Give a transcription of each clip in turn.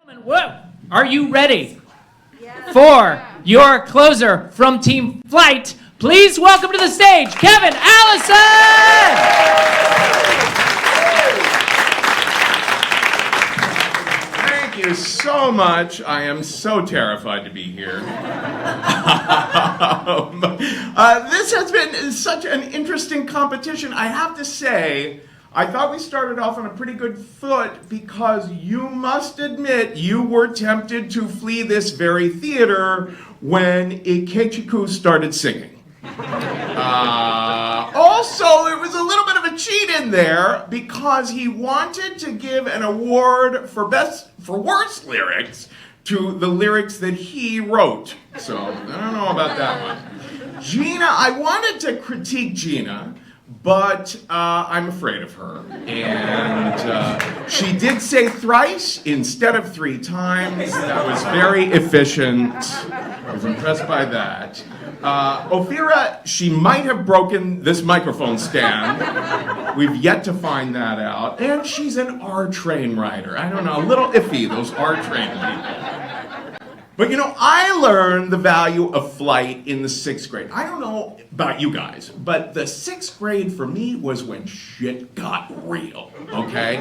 Whoa. Are you ready for your closer from Team Flight? Please welcome to the stage, Kevin Allison! Thank you so much. I am so terrified to be here. This has been such an interesting competition. I have to say, I thought we started off on a pretty good foot because you must admit you were tempted to flee this very theater when Ikechukwu started singing. Also, there was a little bit of a cheat in there because he wanted to give an award for worst lyrics to the lyrics that he wrote. So, I don't know about that one. Gina, I wanted to critique Gina, but I'm afraid of her. And she did say thrice instead of 3 times. That was very efficient. I was impressed by that. Ophira, she might have broken this microphone stand. We've yet to find that out. And she's an R-train rider. I don't know, a little iffy, those R-train people. But you know, I learned the value of flight in the 6th grade. I don't know about you guys, but the 6th grade for me was when shit got real, okay?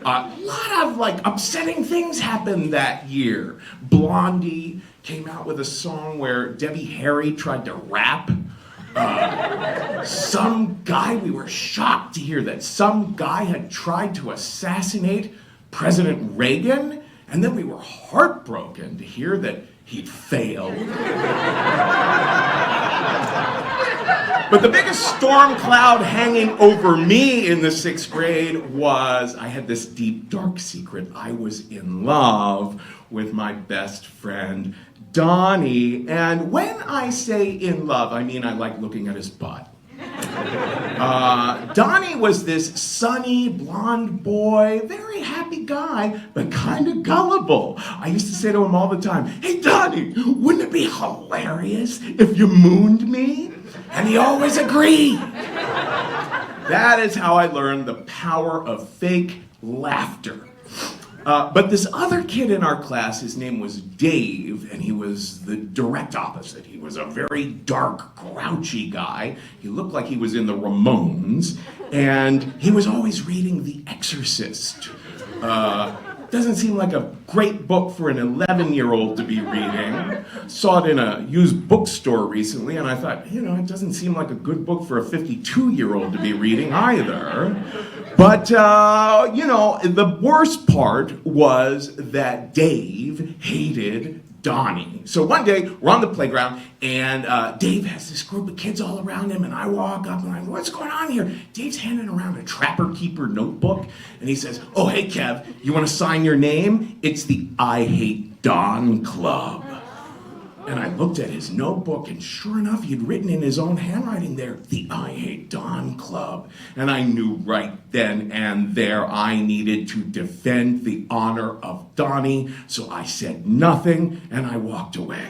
A lot of upsetting things happened that year. Blondie came out with a song where Debbie Harry tried to rap. Some guy, we were shocked to hear that some guy had tried to assassinate President Reagan. And then we were heartbroken to hear that he'd failed. But the biggest storm cloud hanging over me in the 6th grade was I had this deep, dark secret. I was in love with my best friend, Donnie. And when I say in love, I mean I like looking at his butt. Donnie was this sunny, blonde boy, very happy guy, but kind of gullible. I used to say to him all the time, "Hey, Donnie, wouldn't it be hilarious if you mooned me?" And he always agreed. That is how I learned the power of fake laughter. But this other kid in our class, his name was Dave, and he was the direct opposite. He was a very dark, grouchy guy. He looked like he was in the Ramones, and he was always reading The Exorcist. Doesn't seem like a great book for an 11-year-old to be reading. Saw it in a used bookstore recently, and I thought, it doesn't seem like a good book for a 52-year-old to be reading either. But, the worst part was that Dave hated Donnie. So one day, we're on the playground, and Dave has this group of kids all around him, and I walk up, and I'm like, what's going on here? Dave's handing around a Trapper Keeper notebook, and he says, oh, hey, Kev, you want to sign your name? It's the I Hate Don Club. And I looked at his notebook, and sure enough, he'd written in his own handwriting there, the I Hate Don Club. And I knew right then and there I needed to defend the honor of Donnie, so I said nothing, and I walked away.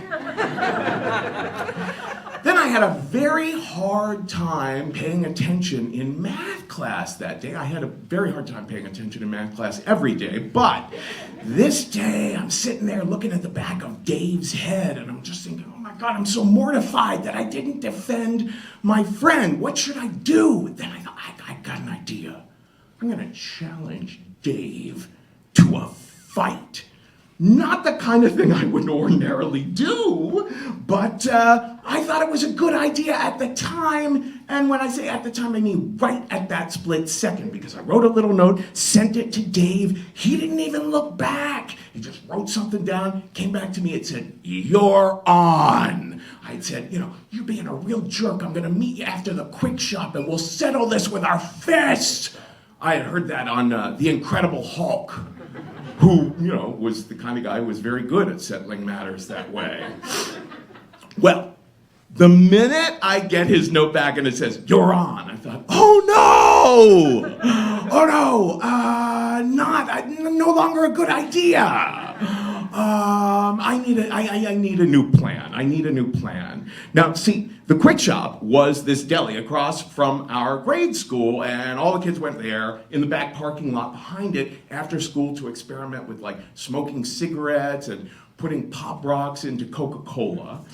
Then I had a very hard time paying attention in math class that day. I had a very hard time paying attention in math class every day, but this day I'm sitting there looking at the back of Dave's head, and I'm just thinking, oh my God, I'm so mortified that I didn't defend my friend. What should I do? Then I thought, I got an idea. I'm gonna challenge Dave to a fight. Not the kind of thing I would ordinarily do, but I thought it was a good idea at the time. And when I say at the time, I mean right at that split second, because I wrote a little note, sent it to Dave. He didn't even look back. He just wrote something down, came back to me, it said, "You're on." I said, you're being a real jerk. I'm going to meet you after the quick shop, and we'll settle this with our fists. I had heard that on The Incredible Hulk, who, was the kind of guy who was very good at settling matters that way. Well, the minute I get his note back and it says, "You're on," I thought, oh no, no longer a good idea. I need a new plan. Now, see, The Quick Shop was this deli across from our grade school, and all the kids went there in the back parking lot behind it after school to experiment with like smoking cigarettes and putting Pop Rocks into Coca-Cola.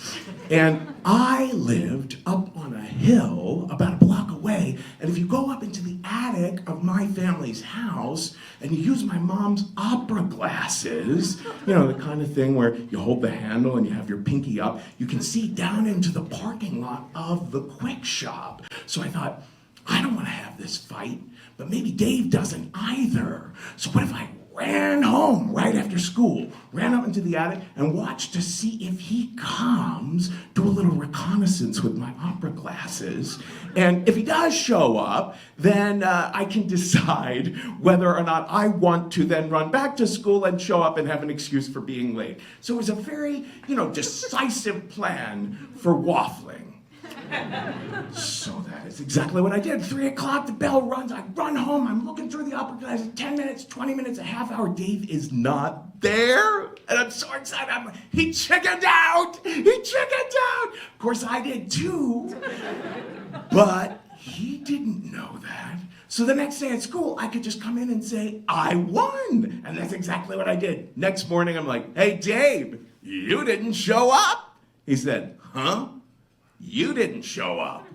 And I lived up on a hill about a block away, and if you go up into the attic of my family's house and you use my mom's opera glasses, you know, the kind of thing where you hold the handle and you have your pinky up, you can see down into the parking lot of the Quick Shop. So I thought, I don't want to have this fight, but maybe Dave doesn't either. So what if I ran home right after school, ran up into the attic and watched to see if he comes, do a little reconnaissance with my opera glasses. And if he does show up, then I can decide whether or not I want to then run back to school and show up and have an excuse for being late. So it was a very, decisive plan for waffling. So that is exactly what I did. 3 o'clock, the bell runs, I run home, I'm looking through the opera glasses, 10 minutes, 20 minutes, a half hour, Dave is not there. And I'm so excited, he chickened out! He chickened out! Of course I did too, but he didn't know that. So the next day at school, I could just come in and say, I won! And that's exactly what I did. Next morning, I'm like, hey Dave, you didn't show up! He said, huh? You didn't show up.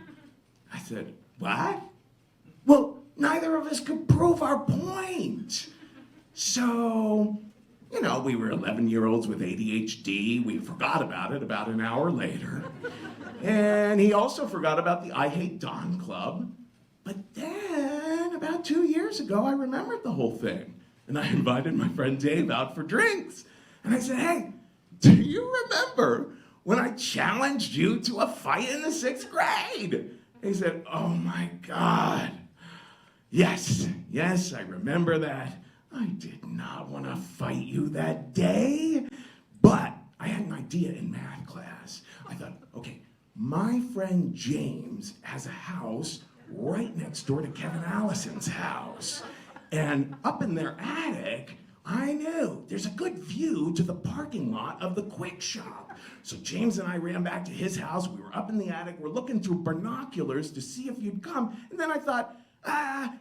I said, what? Well, neither of us could prove our point. So, we were 11-year-olds with ADHD. We forgot about it about an hour later. And he also forgot about the I Hate Don Club. But then, about 2 years ago, I remembered the whole thing. And I invited my friend Dave out for drinks. And I said, hey, do you remember when I challenged you to a fight in the 6th grade? He said, oh my God. Yes, I remember that. I did not want to fight you that day, but I had an idea in math class. I thought, okay, my friend James has a house right next door to Kevin Allison's house. And up in their attic, I knew there's a good view to the parking lot of the Quick Shop. So James and I ran back to his house. We were up in the attic. We're looking through binoculars to see if you'd come. And then I thought,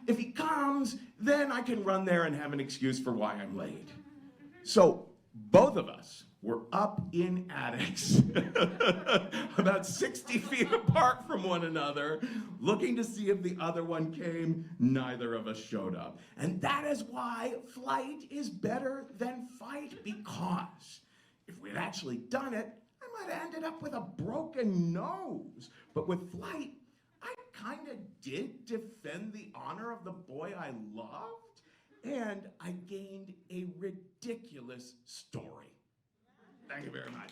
if he comes, then I can run there and have an excuse for why I'm late. So both of us were up in attics, about 60 feet apart from one another, looking to see if the other one came. Neither of us showed up. And that is why flight is better than fight, because if we'd actually done it, I might have ended up with a broken nose. But with flight, I kind of did defend the honor of the boy I loved, and I gained a ridiculous story. Thank you very much.